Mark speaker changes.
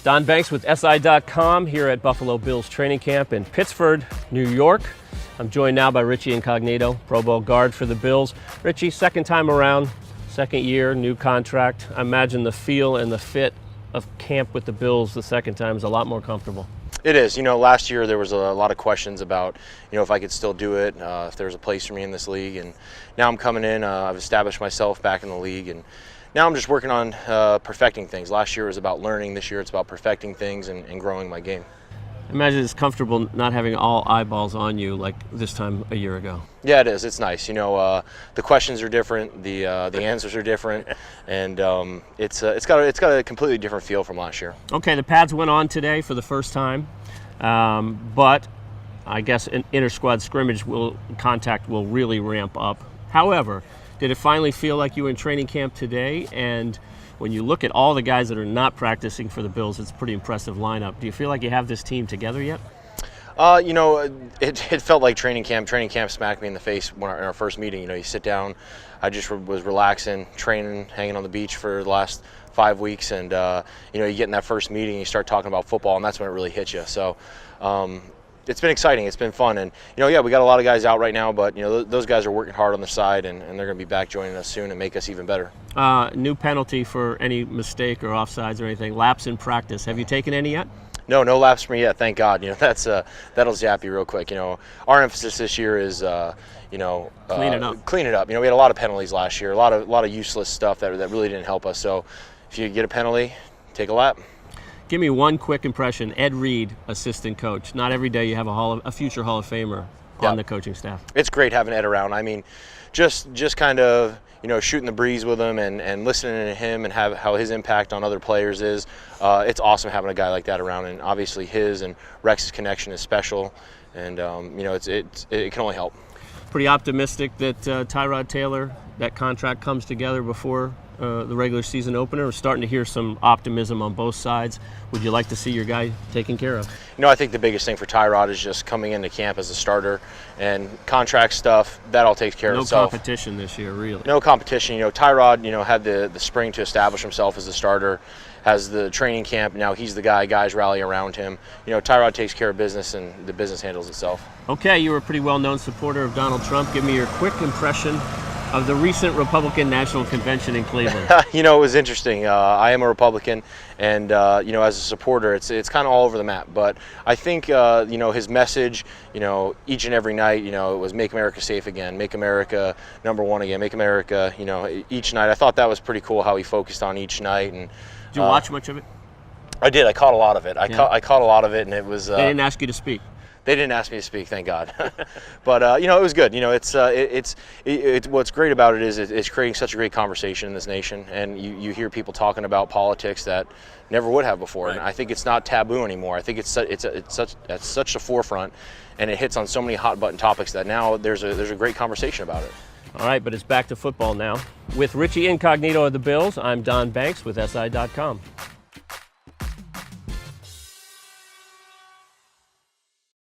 Speaker 1: Don Banks with SI.com here at Buffalo Bills training camp in Pittsford, New York. I'm joined now by Richie Incognito, Pro Bowl guard for the Bills. Richie, second time around, second year, new contract. I imagine the feel and the fit of camp with the Bills the second time is a lot more comfortable.
Speaker 2: It is. Last year there was a lot of questions about, if I could still do it, if there was a place for me in this league. And now I'm coming in, I've established myself back in the league, and now I'm just working on perfecting things. Last year was about learning. This year it's about perfecting things and growing my game.
Speaker 1: I imagine it's comfortable not having all eyeballs on you like this time a year ago.
Speaker 2: Yeah, it is. It's nice. The questions are different, the answers are different, and it's got a completely different feel from last year.
Speaker 1: Okay, the pads went on today for the first time, but I guess an inter-squad scrimmage contact will really ramp up. However, did it finally feel like you were in training camp today? And when you look at all the guys that are not practicing for the Bills, it's a pretty impressive lineup. Do you feel like you have this team together yet?
Speaker 2: It felt like training camp. Training camp smacked me in the face in our first meeting. You sit down. I just was relaxing, training, hanging on the beach for the last 5 weeks, and you get in that first meeting, you start talking about football, and that's when it really hits you. So it's been exciting. It's been fun, and we got a lot of guys out right now, but those guys are working hard on the side, and they're going to be back joining us soon and make us even better.
Speaker 1: New penalty for any mistake or offsides or anything. Laps in practice. Have you taken any yet?
Speaker 2: No laps for me yet. Thank God. That'll zap you real quick. Our emphasis this year is clean it up. Clean it up. We had a lot of penalties last year. A lot of useless stuff that really didn't help us. So if you get a penalty, take a lap.
Speaker 1: Give me one quick impression. Ed Reed, assistant coach. Not every day you have a future Hall of Famer on the coaching staff.
Speaker 2: It's great having Ed around. I mean, just kind of shooting the breeze with him and listening to him and how his impact on other players is. It's awesome having a guy like that around, and obviously his and Rex's connection is special, and it can only help.
Speaker 1: Pretty optimistic that Tyrod Taylor, that contract comes together before the regular season opener. We're starting to hear some optimism on both sides. Would you like to see your guy taken care of?
Speaker 2: I think the biggest thing for Tyrod is just coming into camp as a starter, and contract stuff, that all takes care of itself.
Speaker 1: No competition this year, really.
Speaker 2: No competition. Tyrod, had the spring to establish himself as a starter, has the training camp. Now he's the guy, guys rally around him. Tyrod takes care of business, and the business handles itself.
Speaker 1: Okay, you were a pretty well-known supporter of Donald Trump. Give me your quick impression of the recent Republican National Convention in Cleveland.
Speaker 2: It was interesting. I am a Republican, and as a supporter, it's kind of all over the map. But I think his message, each and every night, it was "Make America Safe Again," "Make America #1 again," "Make America." Each night. I thought that was pretty cool how he focused on each night. And
Speaker 1: did you watch much of it?
Speaker 2: I did. I caught a lot of it. I caught a lot of it, and it was.
Speaker 1: They didn't ask you to speak.
Speaker 2: They didn't ask me to speak, thank God. But it was good. It's what's great about it is it's creating such a great conversation in this nation, and you hear people talking about politics that never would have before. Right. And I think it's not taboo anymore. I think it's at such a forefront, and it hits on so many hot button topics that now there's a great conversation about it.
Speaker 1: All right, but it's back to football now. With Richie Incognito of the Bills, I'm Don Banks with SI.com.